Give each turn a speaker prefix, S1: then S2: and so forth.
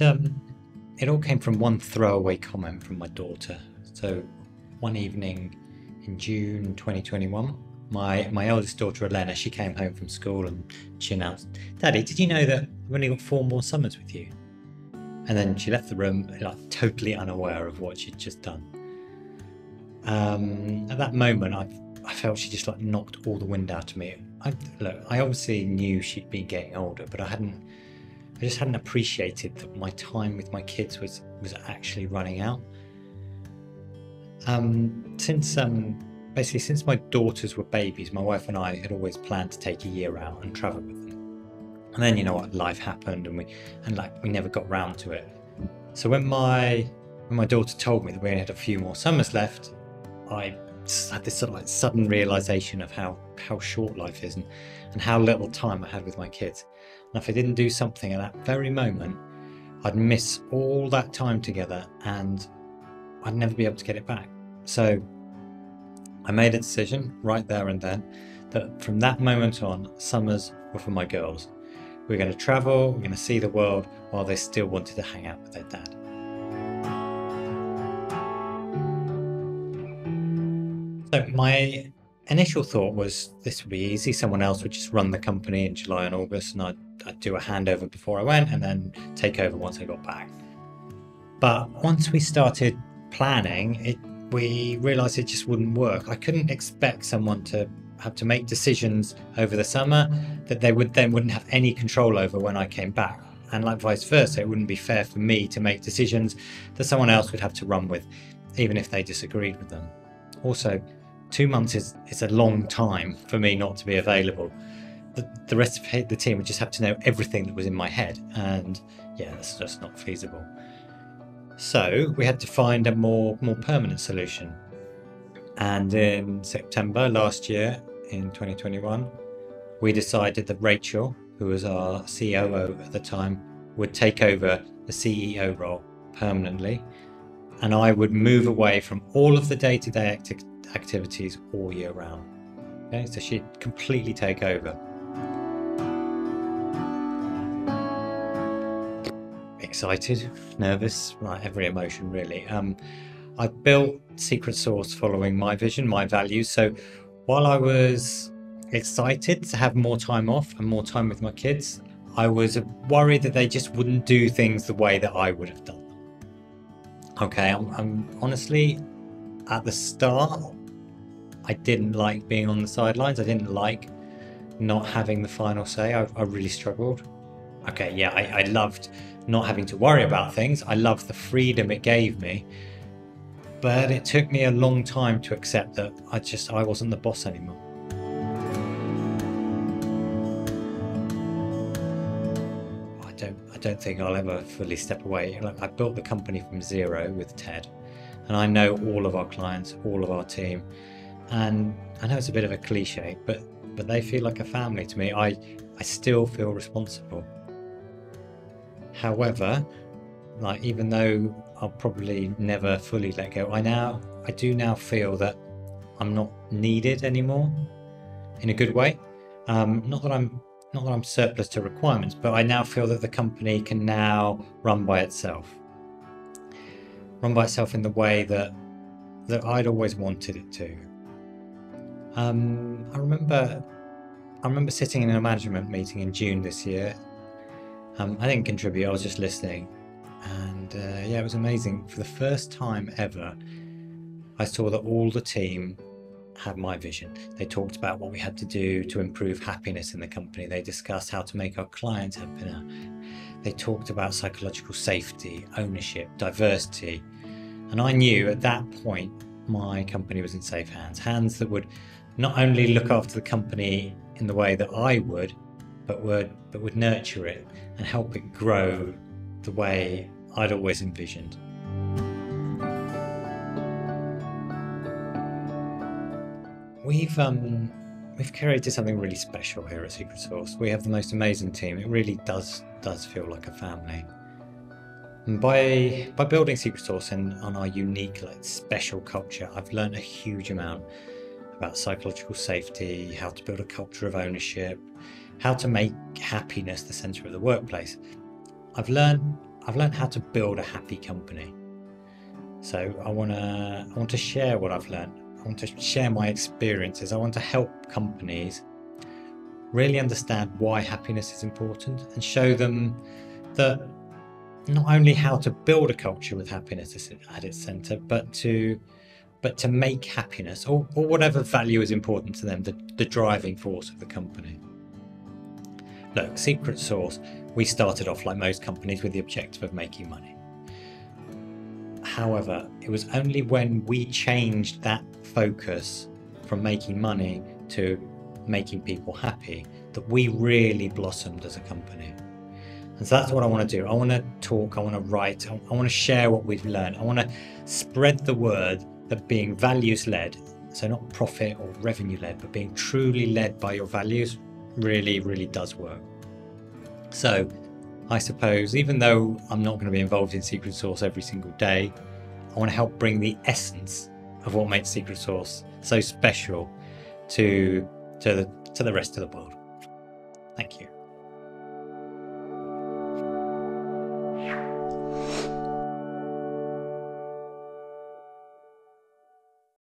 S1: it all came from one throwaway comment from my daughter. So one evening in June 2021, my eldest daughter Elena, she came home from school and she announced, "Daddy, did you know that I've only got 4 more summers with you?" And then she left the room like totally unaware of what she'd just done. At that moment, I felt she just like knocked all the wind out of me. I obviously knew she'd been getting older, but I just hadn't appreciated that my time with my kids was actually running out. Since my daughters were babies, my wife and I had always planned to take a year out and travel with them. And then you know what, life happened, and we never got round to it. So when my daughter told me that we only had a few more summers left, I had this sort of like sudden realization of how short life is and how little time I had with my kids. And if I didn't do something at that very moment, I'd miss all that time together and I'd never be able to get it back. So I made a decision right there and then that from that moment on, summers were for my girls. We're going to travel, we're going to see the world while they still wanted to hang out with their dad. So my initial thought was this would be easy. Someone else would just run the company in July and August, and I'd do a handover before I went and then take over once I got back. But once we started planning, we realised it just wouldn't work. I couldn't expect someone to have to make decisions over the summer that they wouldn't have any control over when I came back. And like vice versa, it wouldn't be fair for me to make decisions that someone else would have to run with, even if they disagreed with them. Also, 2 months is a long time for me not to be available. The rest of the team would just have to know everything that was in my head, and yeah, that's just not feasible. So we had to find a more permanent solution. And in September last year, in 2021, we decided that Rachel, who was our COO at the time, would take over the CEO role permanently, and I would move away from all of the day-to-day activities all year round. Okay, so she'd completely take over. Excited, nervous, like every emotion really. I built Secret Sauce following my vision, my values. So while I was excited to have more time off and more time with my kids, I was worried that they just wouldn't do things the way that I would have done them. Okay, I'm honestly, at the start, I didn't like being on the sidelines. I didn't like not having the final say. I really struggled. Okay, yeah, I loved not having to worry about things. I loved the freedom it gave me. But it took me a long time to accept that I wasn't the boss anymore. I don't think I'll ever fully step away. Like, I built the company from zero with Ted, and I know all of our clients, all of our team. And I know it's a bit of a cliche, but they feel like a family to me. I still feel responsible. However, like, even though I'll probably never fully let go, I do now feel that I'm not needed anymore, in a good way. Not that I'm surplus to requirements, but I now feel that the company can now run by itself in the way that I'd always wanted it to. I remember sitting in a management meeting in June this year. I didn't contribute, I was just listening. And yeah, it was amazing. For the first time ever, I saw that all the team had my vision. They talked about what we had to do to improve happiness in the company. They discussed how to make our clients happier. They talked about psychological safety, ownership, diversity. And I knew at that point, my company was in safe hands that would not only look after the company in the way that I would, but would nurture it and help it grow the way I'd always envisioned. We've created something really special here at Secret Sauce. We have the most amazing team. It really does feel like a family. And by building Secret Sauce and on our unique, special culture, I've learned a huge amount about psychological safety, how to build a culture of ownership, how to make happiness the center of the workplace. I've learned I've learned how to build a happy company. So I want to share what I've learned. I want to share my experiences. I want to help companies really understand why happiness is important and show them that not only how to build a culture with happiness at its center, but to make happiness or whatever value is important to them the driving force of the company. Look, Secret Sauce, we started off like most companies with the objective of making money. However, it was only when we changed that focus from making money to making people happy that we really blossomed as a company. And so that's what I want to do. I want to talk, I want to write, I want to share what we've learned. I want to spread the word that being values led, so not profit or revenue led, but being truly led by your values really, really does work. So I suppose, even though I'm not going to be involved in Secret Sauce every single day, I want to help bring the essence of what makes Secret Sauce so special to the rest of the world. Thank you.